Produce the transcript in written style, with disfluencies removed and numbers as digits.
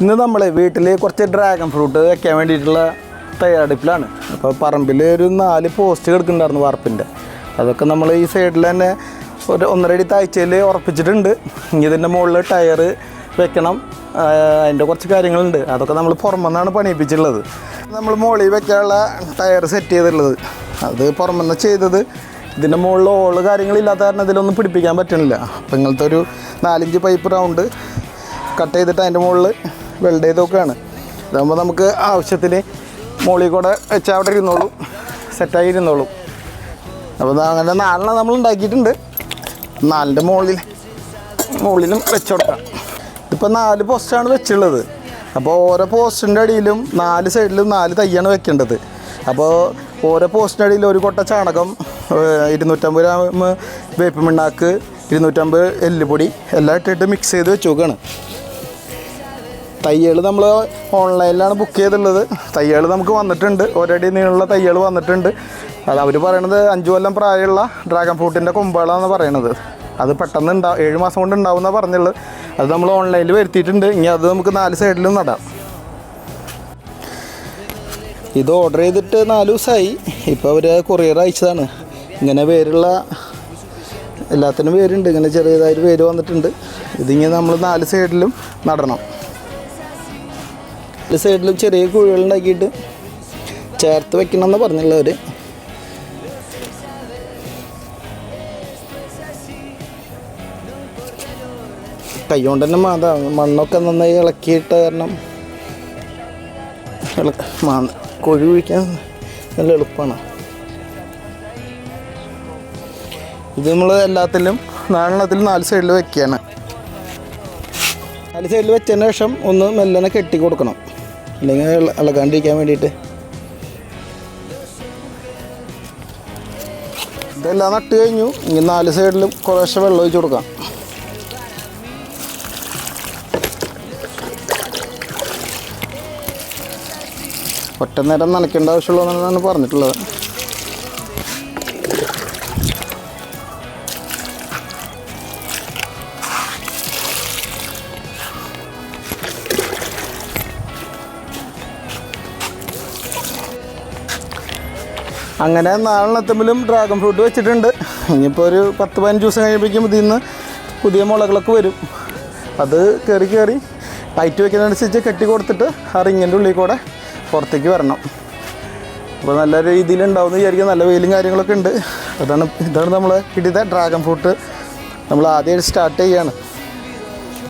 ഇന്ന് നമ്മൾ വീട്ടിൽ കുറച്ച് ഡ്രാഗൺ ഫ്രൂട്ട് വെക്കാൻ വേണ്ടിയിട്ടുള്ള തയ്യാറെടുപ്പിലാണ്. അപ്പോൾ പറമ്പിൽ ഒരു 4 പോസ്റ്റ് കിടക്കുന്നുണ്ടായിരുന്നു വാർപ്പിൻ്റെ. അതൊക്കെ നമ്മൾ ഈ സൈഡിൽ തന്നെ ഒരു 1.5 അടി താഴ്ചയിൽ ഉറപ്പിച്ചിട്ടുണ്ട്. ഇതിൻ്റെ മുകളിൽ ടയർ വെക്കണം, അതിൻ്റെ കുറച്ച് കാര്യങ്ങളുണ്ട്. അതൊക്കെ നമ്മൾ പുറമെന്നാണ് പണിയിപ്പിച്ചിട്ടുള്ളത്. നമ്മൾ മുകളിൽ വെക്കാനുള്ള ടയർ സെറ്റ് ചെയ്തിട്ടുള്ളത് അത് പുറമെന്ന് ചെയ്തത്. ഇതിൻ്റെ മുകളിൽ ഓള് കാര്യങ്ങളില്ലാത്ത കാരണം ഇതിലൊന്നും പിടിപ്പിക്കാൻ പറ്റുന്നില്ല. അപ്പോൾ ഇങ്ങനത്തെ ഒരു 4-5 പൈപ്പ് റൗണ്ട് കട്ട് ചെയ്തിട്ട് അതിൻ്റെ മുകളിൽ വെൽഡ് ചെയ്തൊക്കെയാണ്. ഇതാകുമ്പോൾ നമുക്ക് ആവശ്യത്തിന് മുകളിൽ കൂടെ വെച്ചാൽ അവിടെ ഇരുന്നോളും, സെറ്റായി ഇരുന്നോളും. അപ്പോൾ അങ്ങനെ 4 നമ്മൾ ഉണ്ടാക്കിയിട്ടുണ്ട്. 4ൻ്റെ മുകളിലും വെച്ച് കൊടുക്കാം. ഇപ്പോൾ 4 പോസ്റ്റാണ് വെച്ചുള്ളത്. അപ്പോൾ ഓരോ പോസ്റ്റിൻ്റെ അടിയിലും 4 സൈഡിലും 4 തയ്യാണ് വെക്കേണ്ടത്. അപ്പോൾ ഓരോ പോസ്റ്റിൻ്റെ അടിയിൽ ഒരു കൊട്ട ചാണകം, 250 ഗ്രാം വേപ്പ് പിണ്ണാക്ക്, 250 എല്ലുപൊടി എല്ലാം ഇട്ടിട്ട് മിക്സ് ചെയ്ത് വെച്ച് നോക്കുകയാണ്. തയ്യൽ നമ്മൾ ഓൺലൈനിലാണ് ബുക്ക് ചെയ്തിട്ടുള്ളത്. തയ്യൽ നമുക്ക് വന്നിട്ടുണ്ട്, ഒരടി നീളമുള്ള തയ്യൽ വന്നിട്ടുണ്ട്. അത് അവർ പറയണത് 5 കൊല്ലം പ്രായമുള്ള ഡ്രാഗൺ ഫ്രൂട്ടിൻ്റെ കൊമ്പുകളാണ് പറയണത്. അത് പെട്ടെന്ന് 7 മാസം കൊണ്ട് ഉണ്ടാവുമെന്നാണ് പറഞ്ഞുള്ളത്. അത് നമ്മൾ ഓൺലൈനിൽ വരുത്തിയിട്ടുണ്ട്. ഇനി അത് നമുക്ക് 4 സൈഡിലും നടാം. ഇത് ഓർഡർ ചെയ്തിട്ട് 4 ദിവസമായി. ഇപ്പോൾ അവർ കൊറിയർ അയച്ചതാണ്. ഇങ്ങനെ വേരുള്ള എല്ലാത്തിനും വേരുണ്ട്. ഇങ്ങനെ ചെറിയതായിട്ട് വേര് വന്നിട്ടുണ്ട്. ഇതിങ്ങനെ നമ്മൾ 4 സൈഡിലും നടണം. 4 സൈഡിലും ചെറിയ കുഴികളുണ്ടാക്കിയിട്ട് ചേർത്ത് വെക്കണമെന്ന് പറഞ്ഞുള്ളവർ. കൈ കൊണ്ട് തന്നെ മണ്ണൊക്കെ നന്നായി ഇളക്കിയിട്ട് കാരണം കുഴി ഒഴിക്കാൻ നല്ല എളുപ്പമാണ്. ഇത് നമ്മൾ എല്ലാത്തിലും 4 സൈഡിൽ വെക്കുകയാണ്. 4 സൈഡിൽ വെച്ചതിന് ശേഷം ഒന്ന് മെല്ലനെ കെട്ടി കൊടുക്കണം, അല്ലെങ്കിൽ ഇളകാണ്ടിരിക്കാൻ വേണ്ടിയിട്ട്. ഇതെല്ലാം നട്ട് കഴിഞ്ഞു. ഇനി 4 സൈഡിലും കുറേശ്ശെ വെള്ളം ഒഴിച്ച് കൊടുക്കാം. ഒറ്റ നേരം നനയ്ക്കേണ്ട ആവശ്യമുള്ളതെന്നാണ് പറഞ്ഞിട്ടുള്ളത്. അങ്ങനെ 4 ഡ്രാഗൺ ഫ്രൂട്ട് വെച്ചിട്ടുണ്ട്. ഇനിയിപ്പോൾ ഒരു 10-15 ദിവസം കഴിയുമ്പോഴേക്കും ഇതിൽ നിന്ന് പുതിയ മുളകളൊക്കെ വരും. അത് കയറി ഹൈറ്റ് വയ്ക്കുന്നതനുസരിച്ച് കെട്ടി കൊടുത്തിട്ട് ആ റിങ്ങിൻ്റെ ഉള്ളിൽ കൂടെ പുറത്തേക്ക് വരണം. അപ്പോൾ നല്ല രീതിയിലുണ്ടാവുമെന്ന് വിചാരിക്കും. നല്ല വെയിലും കാര്യങ്ങളൊക്കെ ഉണ്ട്. ഇതാണ് നമ്മൾ കിട്ടിയ ഡ്രാഗൺ ഫ്രൂട്ട്. നമ്മൾ ആദ്യമായിട്ട് സ്റ്റാർട്ട് ചെയ്യുകയാണ്.